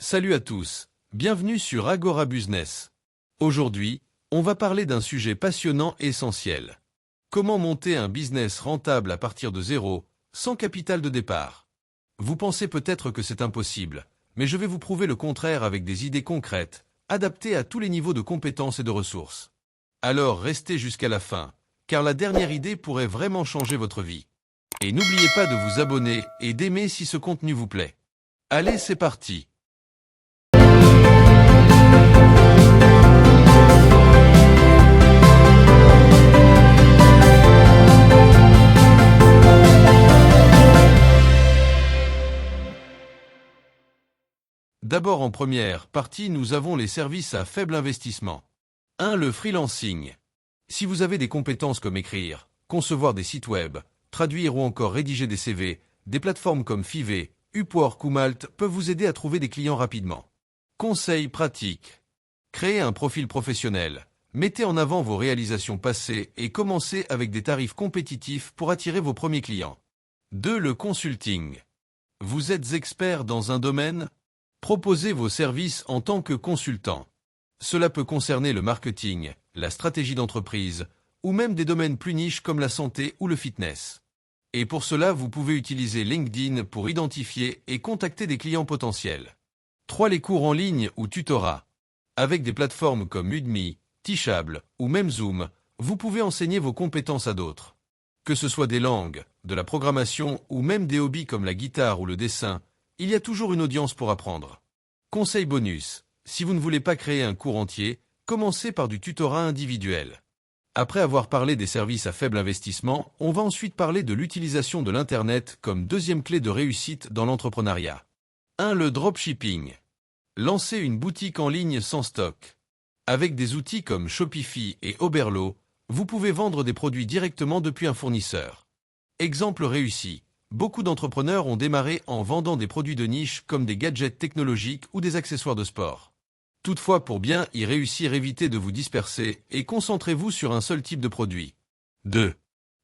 Salut à tous, bienvenue sur Agora Business. Aujourd'hui, on va parler d'un sujet passionnant et essentiel. Comment monter un business rentable à partir de zéro, sans capital de départ? Vous pensez peut-être que c'est impossible, mais je vais vous prouver le contraire avec des idées concrètes, adaptées à tous les niveaux de compétences et de ressources. Alors restez jusqu'à la fin, car la dernière idée pourrait vraiment changer votre vie. Et n'oubliez pas de vous abonner et d'aimer si ce contenu vous plaît. Allez, c'est parti! D'abord en première partie, nous avons les services à faible investissement. 1. Le freelancing. Si vous avez des compétences comme écrire, concevoir des sites web, traduire ou encore rédiger des CV, des plateformes comme Fiverr, Upwork ou Malt peuvent vous aider à trouver des clients rapidement. Conseils pratiques. Créez un profil professionnel. Mettez en avant vos réalisations passées et commencez avec des tarifs compétitifs pour attirer vos premiers clients. 2. Le consulting. Vous êtes expert dans un domaine? Proposez vos services en tant que consultant. Cela peut concerner le marketing, la stratégie d'entreprise, ou même des domaines plus niches comme la santé ou le fitness. Et pour cela, vous pouvez utiliser LinkedIn pour identifier et contacter des clients potentiels. 3. Les cours en ligne ou tutorats. Avec des plateformes comme Udemy, Teachable ou même Zoom, vous pouvez enseigner vos compétences à d'autres. Que ce soit des langues, de la programmation ou même des hobbies comme la guitare ou le dessin, il y a toujours une audience pour apprendre. Conseil bonus. Si vous ne voulez pas créer un cours entier, commencez par du tutorat individuel. Après avoir parlé des services à faible investissement, on va ensuite parler de l'utilisation de l'Internet comme deuxième clé de réussite dans l'entrepreneuriat. 1. Le dropshipping. Lancez une boutique en ligne sans stock. Avec des outils comme Shopify et Oberlo, vous pouvez vendre des produits directement depuis un fournisseur. Exemple réussi. Beaucoup d'entrepreneurs ont démarré en vendant des produits de niche comme des gadgets technologiques ou des accessoires de sport. Toutefois, pour bien y réussir, évitez de vous disperser et concentrez-vous sur un seul type de produit. 2.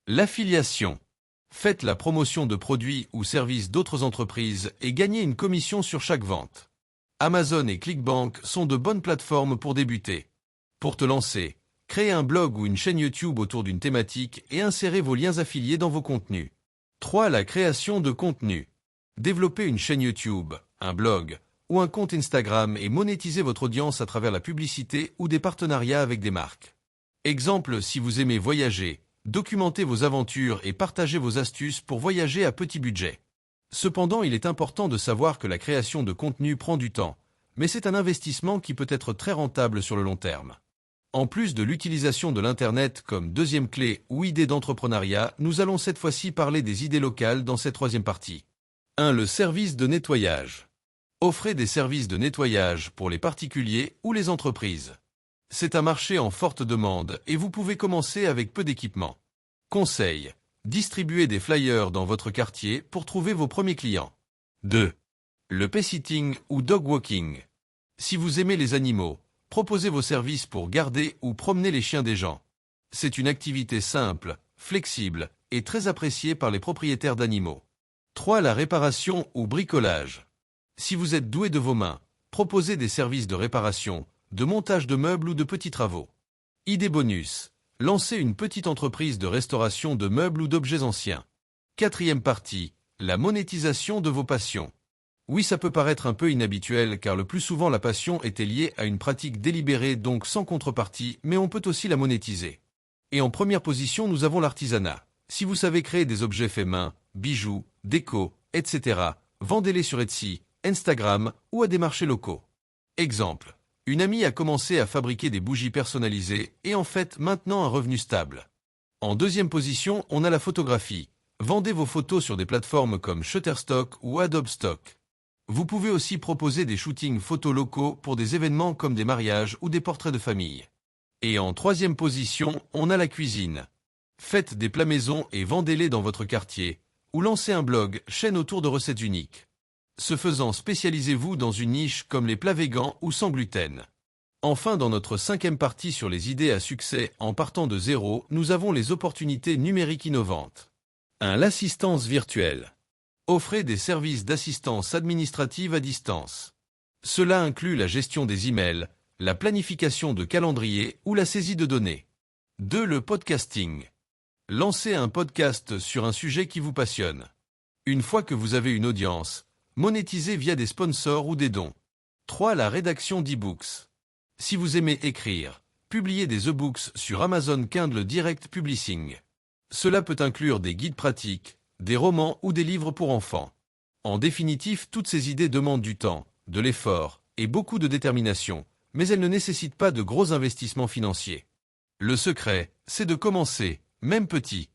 L'affiliation. Faites la promotion de produits ou services d'autres entreprises et gagnez une commission sur chaque vente. Amazon et ClickBank sont de bonnes plateformes pour débuter. Pour te lancer, créez un blog ou une chaîne YouTube autour d'une thématique et insérez vos liens affiliés dans vos contenus. 3. La création de contenu. Développez une chaîne YouTube, un blog ou un compte Instagram et monétisez votre audience à travers la publicité ou des partenariats avec des marques. Exemple, si vous aimez voyager, documentez vos aventures et partagez vos astuces pour voyager à petit budget. Cependant, il est important de savoir que la création de contenu prend du temps, mais c'est un investissement qui peut être très rentable sur le long terme. En plus de l'utilisation de l'Internet comme deuxième clé ou idée d'entrepreneuriat, nous allons cette fois-ci parler des idées locales dans cette troisième partie. 1. Le service de nettoyage. Offrez des services de nettoyage pour les particuliers ou les entreprises. C'est un marché en forte demande et vous pouvez commencer avec peu d'équipement. Conseil. Distribuez des flyers dans votre quartier pour trouver vos premiers clients. 2. Le pet-sitting ou dog walking. Si vous aimez les animaux, proposez vos services pour garder ou promener les chiens des gens. C'est une activité simple, flexible et très appréciée par les propriétaires d'animaux. 3. La réparation ou bricolage. Si vous êtes doué de vos mains, proposez des services de réparation, de montage de meubles ou de petits travaux. Idée bonus. Lancez une petite entreprise de restauration de meubles ou d'objets anciens. 4e partie. La monétisation de vos passions. Oui, ça peut paraître un peu inhabituel car le plus souvent la passion était liée à une pratique délibérée donc sans contrepartie, mais on peut aussi la monétiser. Et en première position, nous avons l'artisanat. Si vous savez créer des objets faits main, bijoux, déco, etc., vendez-les sur Etsy, Instagram ou à des marchés locaux. Exemple. Une amie a commencé à fabriquer des bougies personnalisées et en fait maintenant un revenu stable. En deuxième position, on a la photographie. Vendez vos photos sur des plateformes comme Shutterstock ou Adobe Stock. Vous pouvez aussi proposer des shootings photos locaux pour des événements comme des mariages ou des portraits de famille. Et en troisième position, on a la cuisine. Faites des plats maison et vendez-les dans votre quartier, ou lancez un blog, chaîne autour de recettes uniques. Ce faisant, spécialisez-vous dans une niche comme les plats végans ou sans gluten. Enfin, dans notre 5e partie sur les idées à succès en partant de zéro, nous avons les opportunités numériques innovantes. 1. L'assistance virtuelle. Offrez des services d'assistance administrative à distance. Cela inclut la gestion des emails, la planification de calendrier ou la saisie de données. 2. Le podcasting. Lancez un podcast sur un sujet qui vous passionne. Une fois que vous avez une audience, monétisez via des sponsors ou des dons. 3. La rédaction d'e-books. Si vous aimez écrire, publiez des e-books sur Amazon Kindle Direct Publishing. Cela peut inclure des guides pratiques, des romans ou des livres pour enfants. En définitive, toutes ces idées demandent du temps, de l'effort et beaucoup de détermination, mais elles ne nécessitent pas de gros investissements financiers. Le secret, c'est de commencer, même petit.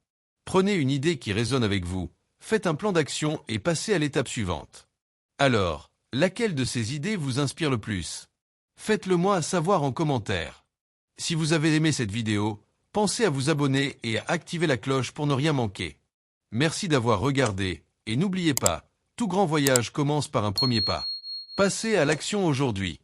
Prenez une idée qui résonne avec vous, faites un plan d'action et passez à l'étape suivante. Alors, laquelle de ces idées vous inspire le plus? Faites-le moi savoir en commentaire. Si vous avez aimé cette vidéo, pensez à vous abonner et à activer la cloche pour ne rien manquer. Merci d'avoir regardé, et n'oubliez pas, tout grand voyage commence par un premier pas. Passez à l'action aujourd'hui.